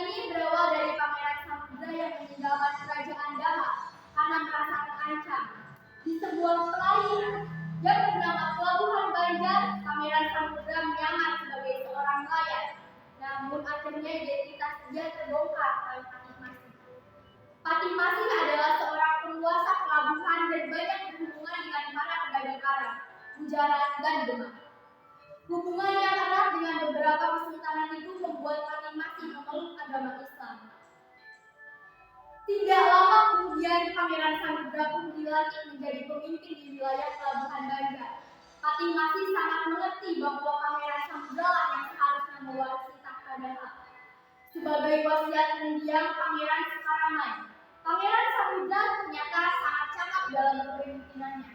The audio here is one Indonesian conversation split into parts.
ini berawal dari Pangeran Samudra yang meninggalkan kerajaan Daha karena merasa terancam. Di sebuah perairan yang bernama Pelabuhan Banjar, Pangeran Samudra menyamar sebagai seorang nelayan. Namun akhirnya identitas dia terbongkar oleh Patih Masih. Patih Masih adalah seorang penguasa pelabuhan dan banyak berhubungan dengan para pedagang Arab, Gujarat, dan Demak. Hubungan yang erat dengan beberapa kesultanan itu membuat Patih Masih memeluk agama Islam. Tidak lama kemudian Pangeran Samudra pun dilantik menjadi pemimpin di wilayah Pelabuhan Banjar. Patih Masih sangat mengerti bahwa Pangeran Samudra lah yang seharusnya mewarisi tahta Daha. Sebagai wasiat mendiang Pangeran Sukaramai, Pangeran Samudra ternyata sangat cakap dalam kepemimpinannya.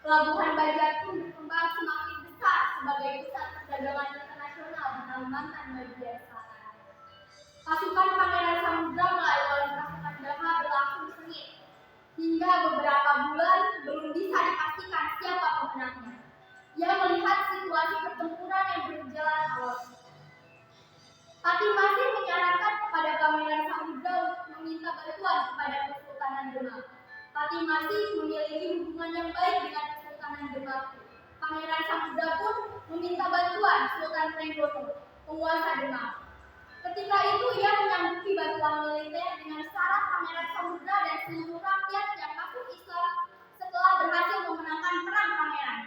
Pelabuhan Banjar pun berkembang semakin besar sebagai pusat perdagangan internasional di Kalimantan bagian selatan. Pasukan Pangeran Samudra melawan pasukan Daha berlangsung sengit. Hingga beberapa bulan belum bisa dipastikan siapa pemenangnya. Ia melihat situasi pertempuran yang berjalan alot. Patih Masih menyarankan kepada Pangeran Samudra untuk meminta bantuan kepada Kesultanan Demak. Patih Masih memiliki hubungan yang baik dengan Kesultanan Demak. Pangeran Samudra pun meminta bantuan Sultan Trenggono, penguasa Demak. Ketika itu ia menyanggupi bantuan militer dengan syarat Pangeran Samudra dan seluruh rakyat yang masuk Islam setelah berhasil memenangkan perang pangeran.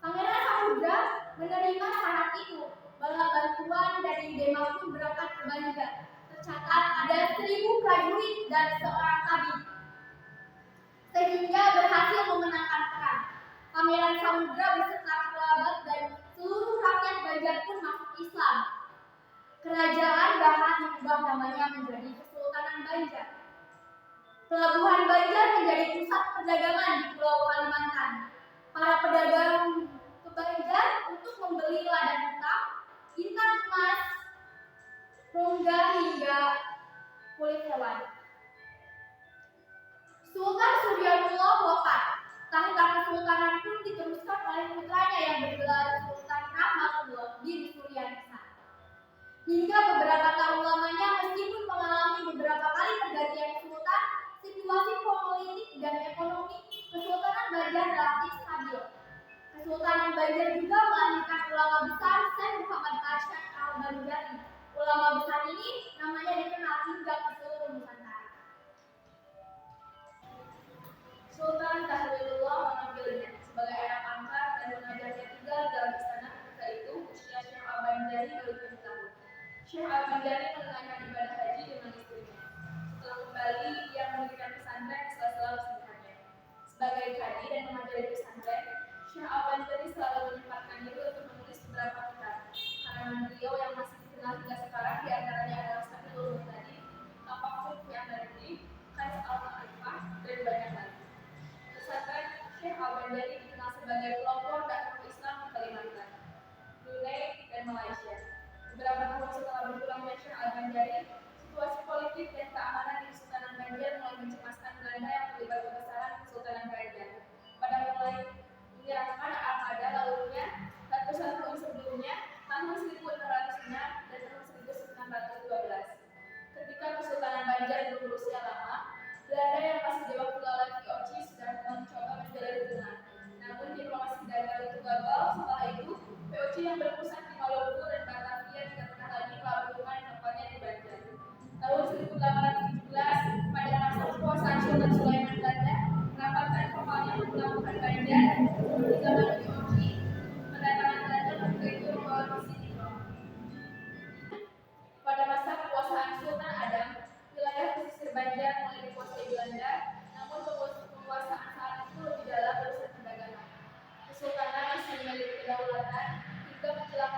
Pangeran Samudra menerima syarat itu. Bala bantuan dari Demak pun berangkat ke Banjar. Tercatat ada 1.000 prajurit dan seorang tabib, sehingga berhasil memenangkan perang. Pangeran Samudra beserta kerabat dan seluruh rakyat Banjar pun masuk Islam. Kerajaan Daha diubah namanya menjadi Kesultanan Banjar. Pelabuhan Banjar menjadi pusat perdagangan di Pulau Kalimantan. Para pedagang ke Banjar untuk membeli lada hitam, intan emas, rongga hingga kulit hewan. Sultan Suryatullah wafat. Tahta kesultanan pun diteruskan oleh putranya yang bergelar Sultan Rahmatullah bin Suryanisa. Hingga beberapa tahun lamanya, meskipun mengalami beberapa kali pergantian sultan, situasi politik dan ekonomi Kesultanan Banjar relatif stabil. Kesultanan Banjar juga melahirkan ulama besar Syekh Muhammad Arsyad Al-Bandari. Ulama besar ini namanya dikenal hingga ke seluruh Nusantara. Sultan Tahlilullah mengambilnya sebagai anak angkat dan mengajarnya tinggal dalam istana ketika itu usia Syekh Al-Bandari baru 7 tahun. Syekh Al-Bandari menunaikan ibadah haji dengan istrinya. Setelah kembali, ia mendirikan pesantren di sela-sela kesibukannya. Sebagai kadi dan mengajari pesantren, Syekh Al-Bandari selalu menyempatkan diri untuk menulis beberapa kitab. Karangan beliau yang masih dikenal hingga sekarang diantaranya adalah Sahihul Bukhari, Tafaqquh fi Amri, Qais Al-Ma'rifah, dan banyak lagi. Pesantren Syekh Al-Bandari dikenal sebagai pelopor dakwah Islam di Kalimantan, Brunei, dan Malaysia. Beberapa tahun setelah berpulangnya Syekh Al-Bandari, situasi politik dan keamanan di Kesultanan Banjar mulai mencemaskan Belanda yang terlibat kebesaran Kesultanan Banjar. Pada mulai menyerahkan armada lalunya ratusan tahun sebelumnya, tahun 1606 dan tahun 1912. Ketika Kesultanan Banjar belum berusia lama, Belanda yang masih di waktu lalat VOC sudah mencoba menjalin hubungan. Namun diplomasi gagal itu gagal. Setelah itu, VOC yang berpusat di Maluku dan Batavia tidak pernah lagi melakukan kapalnya di Banjar. Tahun 1817, pada masa kekuasaan Sultan Sulaiman Belanda, merapatkan kapalnya ke Pelabuhan Banjar. Di zaman VOC, kedatangan Belanda ketika itu membawa misi diplom. Pada masa kekuasaan Sultan Adam, wilayah pesisir Banjar mulai dikuasai Belanda, namun penguasaan saat itu lebih dalam urusan perdagangan. Kesultanan masih memiliki kedaulatan hingga menjelang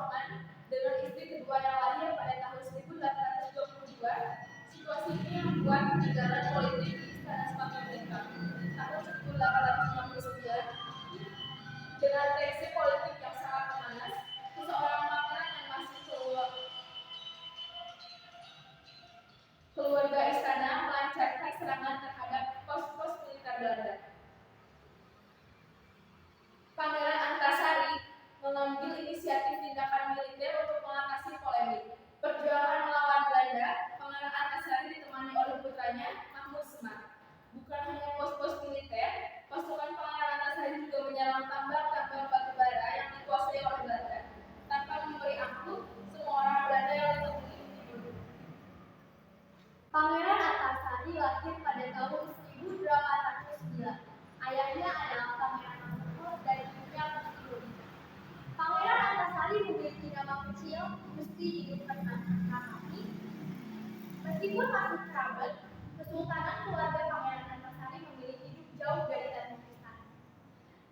pertolongan dengan istri kedua yang lahir pada tahun 1822. Situasi ini membuat peninggalan politik di istana semakin meningkat. Tahun 1869, dengan tensi politik yang sangat memanas, seseorang pangeran yang masih keluarga istana melancarkan serangan terhadap pos-pos militer Belanda. Pangeran Antasari mengambil inisiatif tindakan militer untuk mengatasi polemik. Perjuangan melawan Belanda, Pangeran Antasari ditemani oleh putranya Mahmud Semar. Bukan hanya pos-pos militer, pasukan Pangeran Antasari juga menyerang tambang-tambang batu bara yang dikuasai oleh Belanda. Tanpa memberi ampun, semua orang Belanda yang ditemui dibunuh. Pangeran Antasari lahir pada tahun 1809. Ayahnya adalah Pangeran Antasari dan ibunya Gusti. Pangeran Antasari memiliki nama kecil, Gusti hidup Permati. Meskipun masih kerabat, Kesultanan keluarga Pangeran Antasari memiliki hidup jauh dari tanah istana.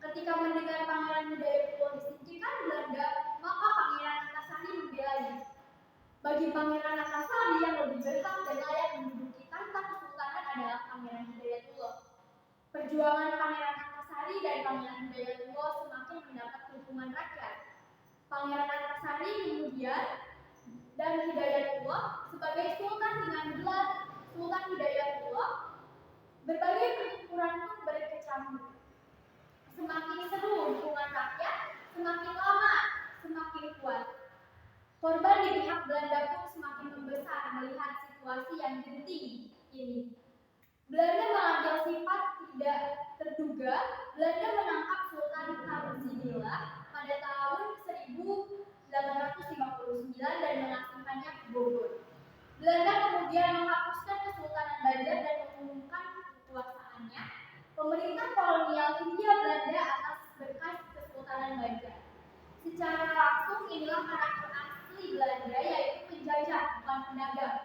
Ketika mendengar Pangeran Hidayatullah disingkirkan Belanda, maka Pangeran Antasari membelanya. Bagi Pangeran Antasari yang lebih berhak dan layak menduduki tahta kesultanan adalah Pangeran Hidayatullah. Perjuangan Pangeran Antasari dan Pangeran Hidayatullah semakin mendapat dukungan rakyat. Pangeran Antasari kemudian dan Hidayatullah sebagai sultan dengan gelar Sultan Hidayatullah, berbagai pertempuran pun berkecamuk. Semakin seru dukungan rakyat, semakin lama semakin kuat. Korban di pihak Belanda pun semakin membesar melihat situasi yang genting ini. Belanda mengambil sifat tidak terduga. Belanda menangkap Sultan Tarzimila pada tahun 1859 dan mengasingkannya ke Bogor. Belanda kemudian menghapuskan Kesultanan Banjar dan mengumumkan kekuasaannya. Pemerintah kolonial Hindia Belanda atas berkas Kesultanan Banjar. Secara langsung inilah karakter asli Belanda, yaitu penjajah, bukan pedagang.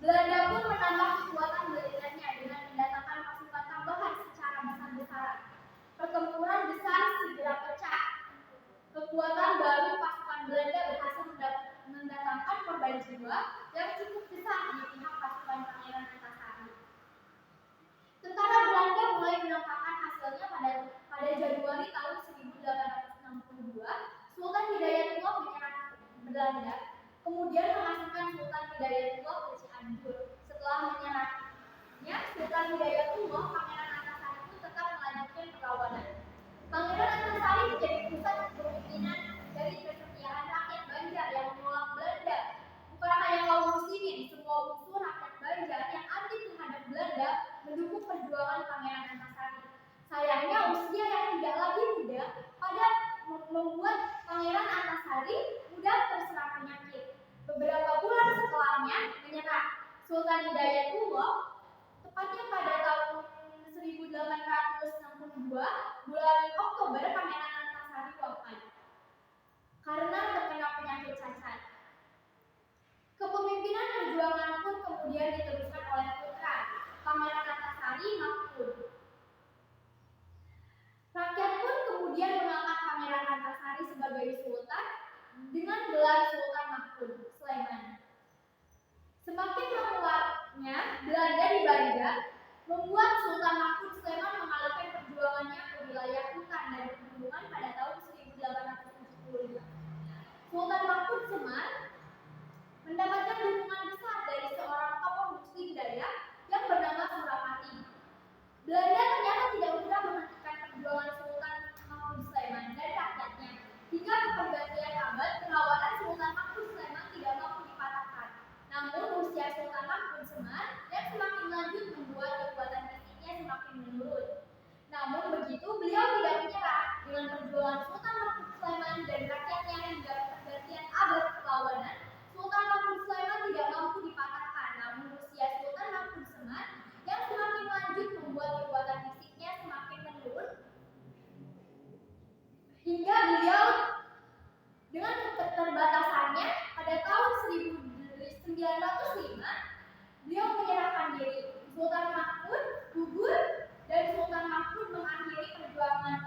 Belanda pun menambah kekuatan militernya dengan mendatangkan pasukan tambahan secara besar-besaran. Pertempuran besar segera pecah. Kekuatan baru pasukan Belanda berhasil mendatangkan korban jiwa yang cukup besar di pihak pasukan Pangeran Antasari. Tentara Belanda mulai menampakkan hasilnya pada Januari tahun 1862. Sultan Hidayatullah menyerang Belanda, kemudian mengasingkan Sultan Hidayatullah ke Cianjur. Setelah menyerangnya, Sultan Hidayatullah, Pangeran Antasari pun tetap melanjutkan perlawanan. Pangeran Antasari menjadi pusat kepemimpinan dari kesetiaan rakyat Banjar yang menolak Belanda. Bukan hanya kaum muslimin, semua unsur rakyat Banjar yang anti terhadap Belanda mendukung perjuangan Pangeran Antasari. Sayangnya usia yang tidak lagi muda pada membuat Pangeran Antasari mudah terserang penyakit. Beberapa bulan setelahnya menyerah. Sultan Hidayatullah tepatnya pada tahun 1862 bulan Oktober, Pangeran Antasari wafat karena terkena penyakit cacat. Kepemimpinan perjuangan pun kemudian diteruskan oleh putra Pangeran Antasari, Mahmud. Rakyat pun kemudian mengangkat Pangeran Antasari sebagai sultan dengan gelar Sultan Mahmud Sulaiman. Semakin menguatnya Belanda di Banjar membuat Sultan Mahmud Sulaiman mengalihkan perjuangannya ke wilayah hutan dan pegunungan pada tahun 1875. Sultan Mahmud Semar mendapatkan dukungan besar dari seorang tokoh Muslim Dayak yang bernama Surapati. Belanda ternyata tidak mudah menghentikan perjuangan Sultan Mahmud Sulaiman dan rakyatnya. Hingga ke pergantian abad, perlawanan Sultan Mahmud Sulaiman tidak mampu dipatahkan. Namun usia Sultan Mahmud Semar yang semakin lanjut membuat kekuatan fisiknya semakin menurun. Namun begitu, beliau tidak menyerah. Dengan perjuangan Sultan Mahmud Sulaiman dan rakyatnya hingga pergantian abad perlawanan, Sultan Mahmud Sulaiman tidak mampu dipatahkan. Namun usia Sultan Mahmud Semar yang semakin lanjut membuat kekuatan fisiknya semakin menurun, hingga beliau dengan keterbatasannya pada tahun 1905 beliau menyerahkan diri. Sultan Mahmud gugur dan Sultan Mahmud mengakhiri perjuangan